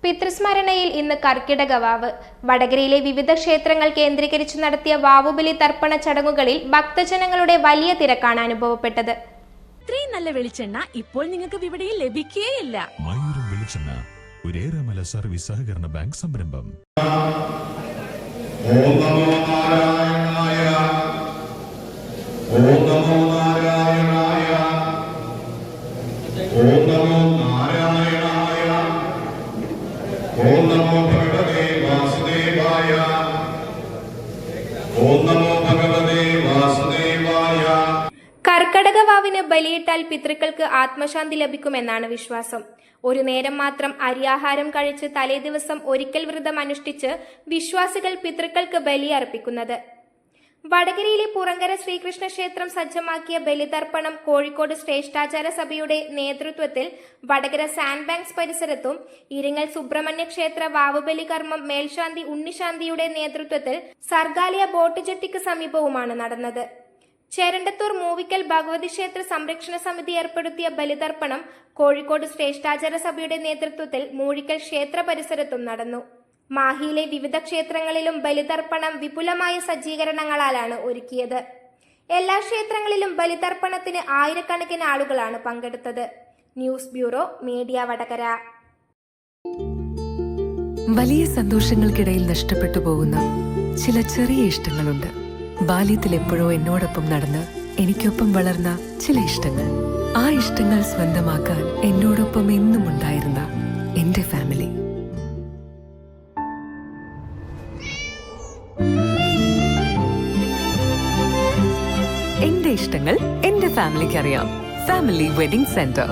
പിതൃസ്മരണയിൽ ഇന്ന് കർക്കിടക വാവ്. വടകരയിലെ വിവിധ ക്ഷേത്രങ്ങൾ കേന്ദ്രീകരിച്ച് നടത്തിയ വാവുബലി തർപ്പണ ചടങ്ങുകളിൽ ഭക്തജനങ്ങളുടെ വലിയ തിരക്കാണ് അനുഭവപ്പെട്ടത്. ഇത്രയും നല്ല വെളിച്ചെണ്ണ ഇപ്പോൾ നിങ്ങൾക്ക് വിപണിയിൽ ലഭിക്കുകയില്ല. മയൂരം വെളിച്ചെണ്ണ, ഒരു ഏറെമല സർവീസ് സഹകരണ ബാങ്ക് സംരംഭം. ഓം നമോ നാരായണായ, ഓം നമോ നാരായണായ, ഓം നമോ നാരായണായ, ഓം നമോ ഭഗവതേ വാസുദേവായ, ഓം നമോ ഭഗവതേ വാസുദേവായ. കർക്കടക വാവിന് ബലിയിട്ടാൽ പിതൃക്കൾക്ക് ആത്മശാന്തി ലഭിക്കുമെന്നാണ് വിശ്വാസം. ഒരു നേരം മാത്രം അരിയാഹാരം കഴിച്ച് തലേദിവസം ഒരിക്കൽ വ്രതം അനുഷ്ഠിച്ച് വിശ്വാസികൾ പിതൃക്കൾക്ക് ബലിയർപ്പിക്കുന്നത്. വടകരയിലെ പുറങ്കര ശ്രീകൃഷ്ണ ക്ഷേത്രം സജ്ജമാക്കിയ ബലിതർപ്പണം കോഴിക്കോട് ശ്രേഷ്ഠാചാര സഭയുടെ നേതൃത്വത്തിൽ വടകര സാൻഡ് ബാങ്ക്സ് പരിസരത്തും ഇരിങ്ങൽ സുബ്രഹ്മണ്യ ക്ഷേത്ര വാവുബലി കർമ്മം മേൽശാന്തി ഉണ്ണിശാന്തിയുടെ നേതൃത്വത്തിൽ സർഗാലിയ ബോട്ട് ജെട്ടിക്ക് സമീപവുമാണ് നടന്നത്. ചേരണ്ടത്തൂർ മൂവിക്കൽ ഭഗവതി ക്ഷേത്ര സംരക്ഷണ സമിതി ഏർപ്പെടുത്തിയ ബലിതർപ്പണം കോഴിക്കോട് ശ്രേഷ്ഠാചാര സഭയുടെ നേതൃത്വത്തിൽ മൂഴിക്കൽ ക്ഷേത്ര പരിസരത്തും നടന്നു. മാഹിയിലെ വിവിധ ക്ഷേത്രങ്ങളിലും ബലിതർപ്പണം വിപുലമായ സജ്ജീകരണങ്ങളാലാണ് ഒരുക്കിയത്. എല്ലാ ക്ഷേത്രങ്ങളിലും ബലിതർപ്പണത്തിന് ആയിരക്കണക്കിന് ആളുകളാണ് പങ്കെടുത്തത്. News bureau, media Vadakara. വലിയ സന്തോഷങ്ങൾക്കിടയിൽ നഷ്ടപ്പെട്ടു പോകുന്ന ചില ചെറിയ ഇഷ്ടങ്ങളുണ്ട്. ബാല്യത്തിൽ എപ്പോഴോ എന്നോടൊപ്പം നടന്ന് എനിക്കൊപ്പം വളർന്ന ചില ഇഷ്ടങ്ങൾ. ആ ഇഷ്ടങ്ങൾ സ്വന്തമാക്കാൻ എന്നോടൊപ്പം എന്നും ഉണ്ടായിരുന്ന എന്റെ ഫാമിലി. എന്റെ ഇഷ്ടങ്ങൾ എന്റെ ഫാമിലിക്ക് അറിയാം. Family wedding centre.